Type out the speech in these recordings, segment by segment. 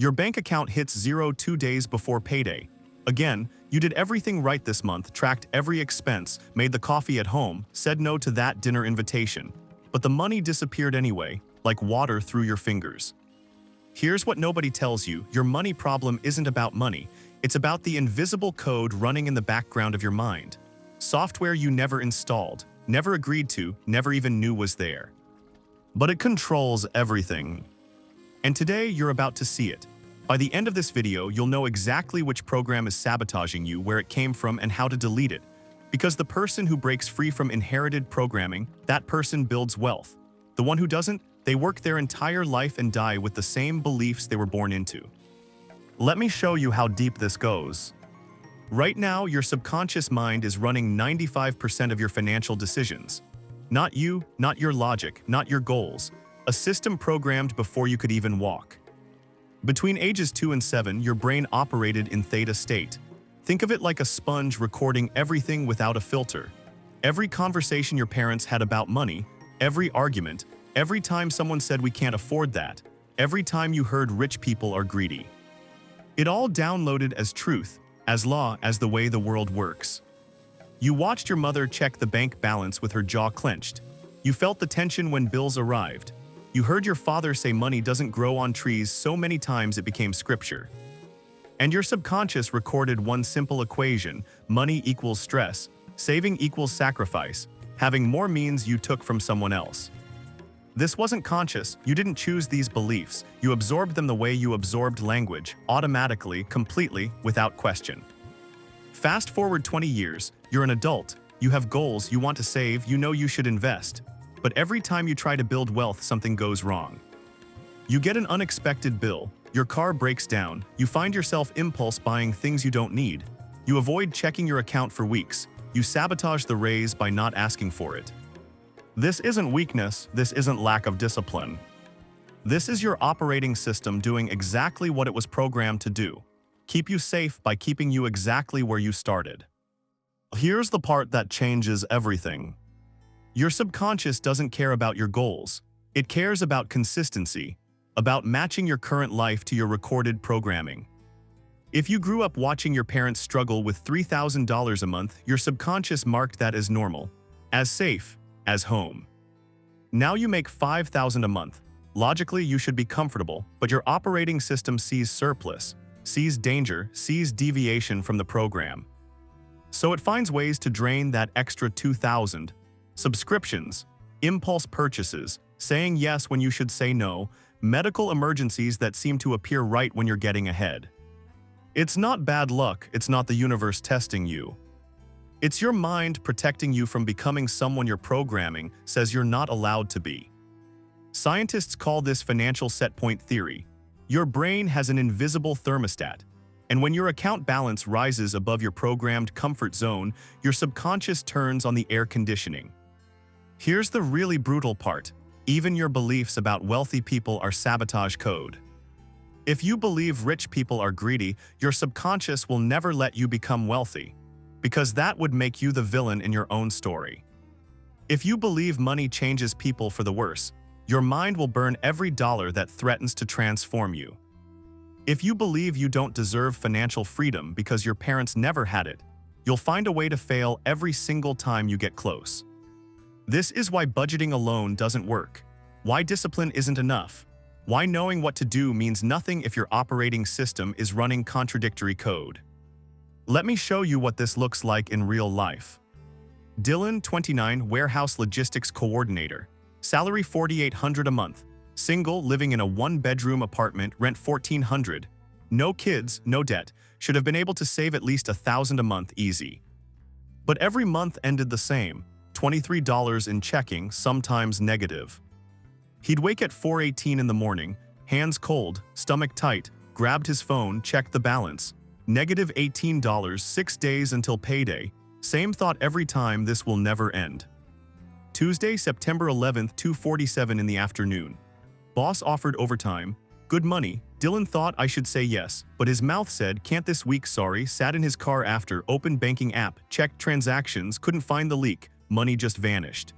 Your bank account hits zero 2 days before payday. Again, you did everything right this month, tracked every expense, made the coffee at home, said no to that dinner invitation. But the money disappeared anyway, like water through your fingers. Here's what nobody tells you: your money problem isn't about money, it's about the invisible code running in the background of your mind. Software you never installed, never agreed to, never even knew was there. But it controls everything. And today you're about to see it. By the end of this video, you'll know exactly which program is sabotaging you, where it came from, and how to delete it. Because the person who breaks free from inherited programming, that person builds wealth. The one who doesn't, they work their entire life and die with the same beliefs they were born into. Let me show you how deep this goes. Right now, your subconscious mind is running 95% of your financial decisions. Not you, not your logic, not your goals. A system programmed before you could even walk. Between ages 2 and 7, your brain operated in theta state. Think of it like a sponge recording everything without a filter. Every conversation your parents had about money, every argument, every time someone said we can't afford that, every time you heard rich people are greedy. It all downloaded as truth, as law, as the way the world works. You watched your mother check the bank balance with her jaw clenched. You felt the tension when bills arrived. You heard your father say money doesn't grow on trees so many times it became scripture. And your subconscious recorded one simple equation: money equals stress, saving equals sacrifice, having more means you took from someone else. This wasn't conscious, you didn't choose these beliefs, you absorbed them the way you absorbed language, automatically, completely, without question. Fast forward 20 years, you're an adult, you have goals, you want to save, you know you should invest. But every time you try to build wealth, something goes wrong. You get an unexpected bill, your car breaks down, you find yourself impulse buying things you don't need. You avoid checking your account for weeks, you sabotage the raise by not asking for it. This isn't weakness, this isn't lack of discipline. This is your operating system doing exactly what it was programmed to do: keep you safe by keeping you exactly where you started. Here's the part that changes everything. Your subconscious doesn't care about your goals. It cares about consistency, about matching your current life to your recorded programming. If you grew up watching your parents struggle with $3,000 a month, your subconscious marked that as normal, as safe, as home. Now you make $5,000 a month. Logically, you should be comfortable, but your operating system sees surplus, sees danger, sees deviation from the program. So it finds ways to drain that extra $2,000. Subscriptions, impulse purchases, saying yes when you should say no, medical emergencies that seem to appear right when you're getting ahead. It's not bad luck, it's not the universe testing you. It's your mind protecting you from becoming someone your programming says you're not allowed to be. Scientists call this financial setpoint theory. Your brain has an invisible thermostat, and when your account balance rises above your programmed comfort zone, your subconscious turns on the air conditioning. Here's the really brutal part: even your beliefs about wealthy people are sabotage code. If you believe rich people are greedy, your subconscious will never let you become wealthy, because that would make you the villain in your own story. If you believe money changes people for the worse, your mind will burn every dollar that threatens to transform you. If you believe you don't deserve financial freedom because your parents never had it, you'll find a way to fail every single time you get close. This is why budgeting alone doesn't work, why discipline isn't enough, why knowing what to do means nothing if your operating system is running contradictory code. Let me show you what this looks like in real life. Dylan, 29, warehouse logistics coordinator. Salary $4,800 a month. Single, living in a one-bedroom apartment, rent $1,400. No kids, no debt. Should have been able to save at least $1,000 a month easy. But every month ended the same. $23 in checking, sometimes negative. He'd wake at 4:18 in the morning, hands cold, stomach tight, grabbed his phone, checked the balance. Negative $18, 6 days until payday. Same thought every time: this will never end. Tuesday, September 11th, 2:47 in the afternoon. Boss offered overtime. Good money. Dylan thought I should say yes, but his mouth said, can't this week, sorry. Sat in his car after, opened banking app, checked transactions, couldn't find the leak. Money just vanished.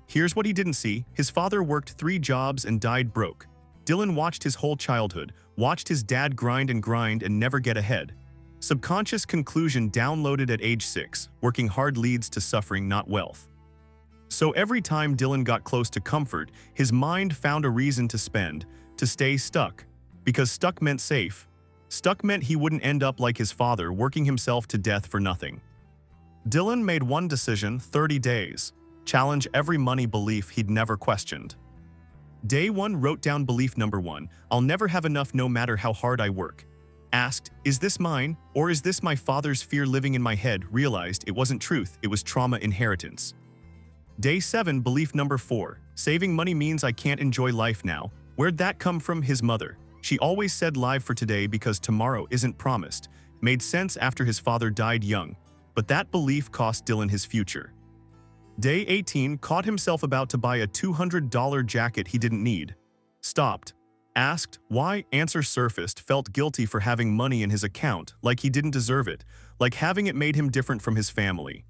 Here's what he didn't see. His father worked 3 jobs and died broke. Dylan watched his whole childhood, watched his dad grind and never get ahead. Subconscious conclusion downloaded at age 6, working hard leads to suffering, not wealth. So every time Dylan got close to comfort, his mind found a reason to spend, to stay stuck. Because stuck meant safe. Stuck meant he wouldn't end up like his father, working himself to death for nothing. Dylan made one decision: 30 days. Challenge every money belief he'd never questioned. Day 1, wrote down belief number 1, I'll never have enough no matter how hard I work. Asked, is this mine, or is this my father's fear living in my head? Realized it wasn't truth, it was trauma inheritance. Day 7, belief number 4, saving money means I can't enjoy life now. Where'd that come from? His mother. She always said live for today because tomorrow isn't promised. Made sense after his father died young, but that belief cost Dylan his future. Day 18, caught himself about to buy a $200 jacket he didn't need. Stopped. Asked, why? Answer surfaced, felt guilty for having money in his account, like he didn't deserve it, like having it made him different from his family.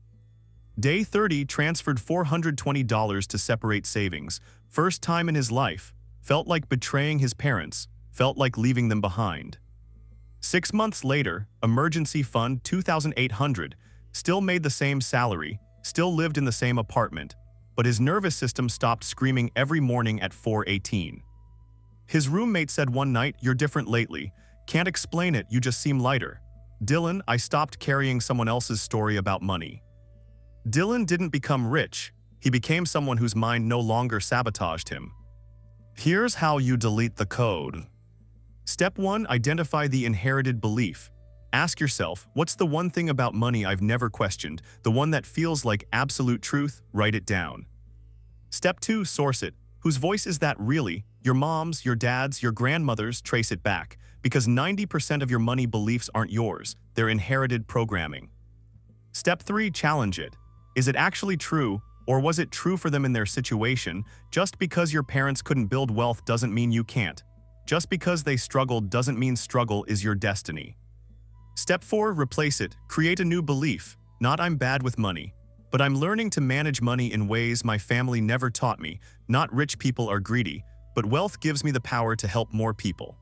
Day 30, transferred $420 to separate savings. First time in his life. Felt like betraying his parents, felt like leaving them behind. 6 months later, emergency fund $2,800, still made the same salary, still lived in the same apartment, but his nervous system stopped screaming every morning at 4:18. His roommate said one night, you're different lately. Can't explain it, you just seem lighter. Dylan, I stopped carrying someone else's story about money. Dylan didn't become rich, he became someone whose mind no longer sabotaged him. Here's how you delete the code. Step 1, identify the inherited belief. Ask yourself, what's the one thing about money I've never questioned, the one that feels like absolute truth? Write it down. Step 2, source it. Whose voice is that really? Your mom's, your dad's, your grandmother's? Trace it back, because 90% of your money beliefs aren't yours, they're inherited programming. Step 3, challenge it. Is it actually true, or was it true for them in their situation? Just because your parents couldn't build wealth doesn't mean you can't. Just because they struggled doesn't mean struggle is your destiny. Step 4, replace it. Create a new belief. Not I'm bad with money, but I'm learning to manage money in ways my family never taught me. Not rich people are greedy, but wealth gives me the power to help more people.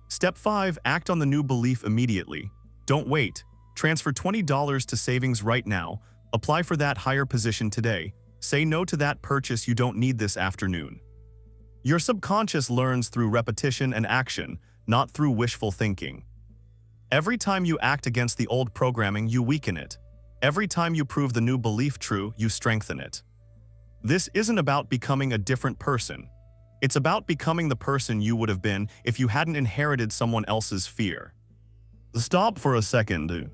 Step 5, act on the new belief immediately. Don't wait. Transfer $20 to savings right now. Apply for that higher position today. Say no to that purchase you don't need this afternoon. Your subconscious learns through repetition and action, not through wishful thinking. Every time you act against the old programming, you weaken it. Every time you prove the new belief true, you strengthen it. This isn't about becoming a different person. It's about becoming the person you would have been if you hadn't inherited someone else's fear. Stop for a second.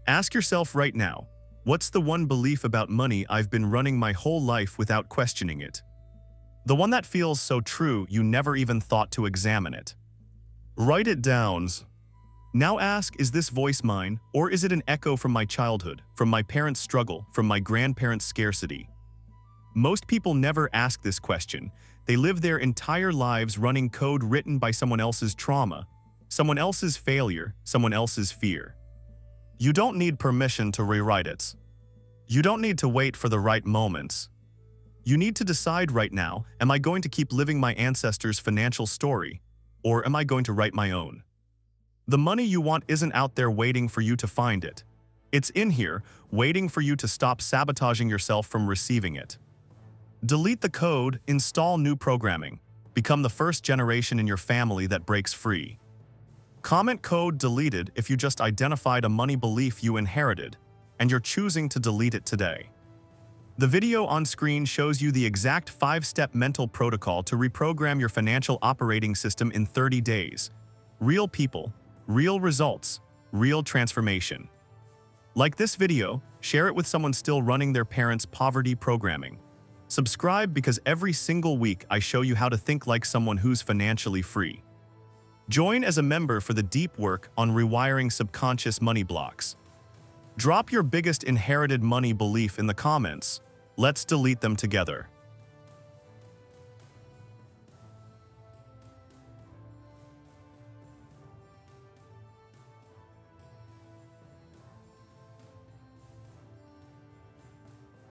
Ask yourself right now, what's the one belief about money I've been running my whole life without questioning it? The one that feels so true you never even thought to examine it. Write it down. Now ask, is this voice mine, or is it an echo from my childhood, from my parents' struggle, from my grandparents' scarcity? Most people never ask this question. They live their entire lives running code written by someone else's trauma, someone else's failure, someone else's fear. You don't need permission to rewrite it. You don't need to wait for the right moments. You need to decide right now, am I going to keep living my ancestors' financial story, or am I going to write my own? The money you want isn't out there waiting for you to find it. It's in here, waiting for you to stop sabotaging yourself from receiving it. Delete the code, install new programming. Become the first generation in your family that breaks free. Comment code deleted if you just identified a money belief you inherited, and you're choosing to delete it today. The video on screen shows you the exact 5-step mental protocol to reprogram your financial operating system in 30 days. Real people, real results, real transformation. Like this video, share it with someone still running their parents' poverty programming. Subscribe because every single week I show you how to think like someone who's financially free. Join as a member for the deep work on rewiring subconscious money blocks. Drop your biggest inherited money belief in the comments. Let's delete them together.